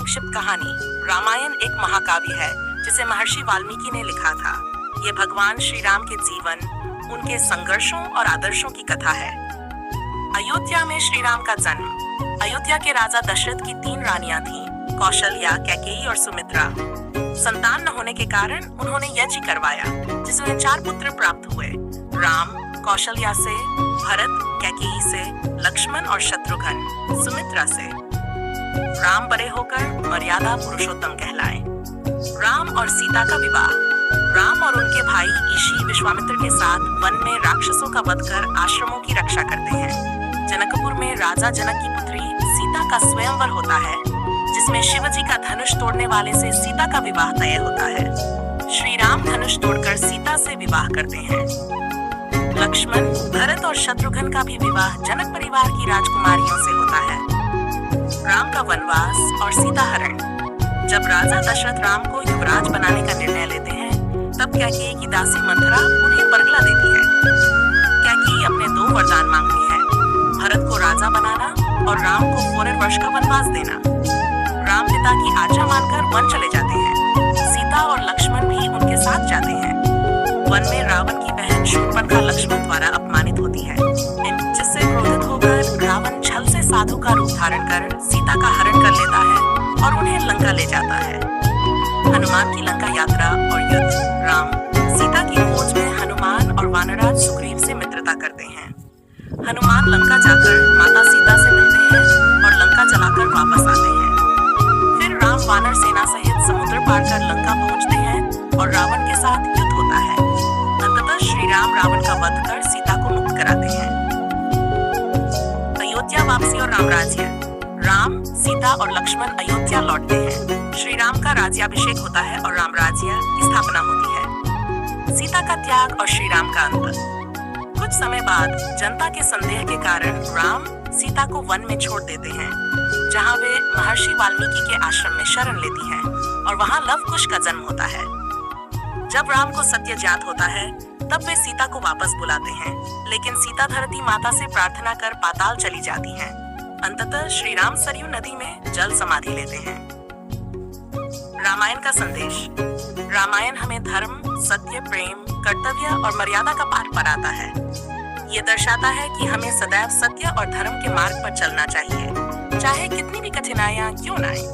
संक्षिप्त कहानी। रामायण एक महाकाव्य है जिसे महर्षि वाल्मीकि ने लिखा था। ये भगवान श्री राम के जीवन, उनके संघर्षों और आदर्शों की कथा है। अयोध्या में श्री राम का जन्म। अयोध्या के राजा दशरथ की 3 रानियां थीं, कौशल्या, कैकेयी और सुमित्रा। संतान न होने के कारण उन्होंने यज्ञ करवाया, जिसमें 4 पुत्र प्राप्त हुए। राम कौशल्या से, भरत कैकेयी से, लक्ष्मण और शत्रुघ्न सुमित्रा से। राम बड़े होकर मर्यादा पुरुषोत्तम कहलाए। राम और सीता का विवाह। राम और उनके भाई ऋषि विश्वामित्र के साथ वन में राक्षसों का वध कर आश्रमों की रक्षा करते हैं। जनकपुर में राजा जनक की पुत्री सीता का स्वयंवर होता है, जिसमें शिवजी का धनुष तोड़ने वाले से सीता का विवाह तय होता है। श्री राम धनुष तोड़कर सीता से विवाह करते हैं। लक्ष्मण, भरत और शत्रुघ्न का भी विवाह जनक परिवार की राजकुमारियों से होता है। राम का वनवास और सीता हरण। जब राजा दशरथ राम को युवराज बनाने का निर्णय लेते हैं, तब कैकेयी की दासी मंथरा उन्हें परगला देती है। कैकेयी अपने 2 वरदान मांगती है, भरत को राजा बनाना और राम को 4 वर्ष का वनवास देना। राम पिता की आज्ञा मानकर वन चले जाते हैं। सीता और लक्ष्मण भी उनके साथ जाते हैं। वन में रावण की बहन शूर्पणखा लक्ष्मण द्वारा अपमानित होती है, जिससे क्रोधित होकर रावण छल से साधु का रूप धारण कर सीता का हरण कर लेता है और उन्हें लंका ले जाता है। हनुमान की लंका यात्रा और युद्ध। राम सीता की खोज में हनुमान और वानराज सुग्रीव से मित्रता करते हैं। हनुमान लंका जाकर माता सीता से मिलते हैं और लंका जलाकर वापस आते हैं। फिर राम वानर सेना सहित समुद्र पार कर लंका पहुंचते हैं और रावण के साथ युद्ध होता है। अंततः श्री राम रावण का वध कर सीता को मुक्त कराते हैं। अयोध्या वापसी और रामराज्य। राम, सीता और लक्ष्मण अयोध्या लौटते हैं। श्री राम का राज्याभिषेक होता है और रामराज्य की स्थापना होती है। सीता का त्याग और श्री राम का अंत। कुछ समय बाद जनता के संदेह के कारण राम सीता को वन में छोड़ देते हैं, जहां वे महर्षि वाल्मीकि के आश्रम में शरण लेती हैं और वहां लव कुश का जन्म होता है। जब राम को सत्य ज्ञात होता है, तब वे सीता को वापस बुलाते हैं, लेकिन सीता धरती माता से प्रार्थना कर पाताल चली जाती हैं। अंततः श्री राम सरयू नदी में जल समाधि लेते हैं। रामायण का संदेश। रामायण हमें धर्म, सत्य, प्रेम, कर्तव्य और मर्यादा का पाठ पढ़ाता है। ये दर्शाता है कि हमें सदैव सत्य और धर्म के मार्ग पर चलना चाहिए, चाहे कितनी भी कठिनाइयां क्यों न आए।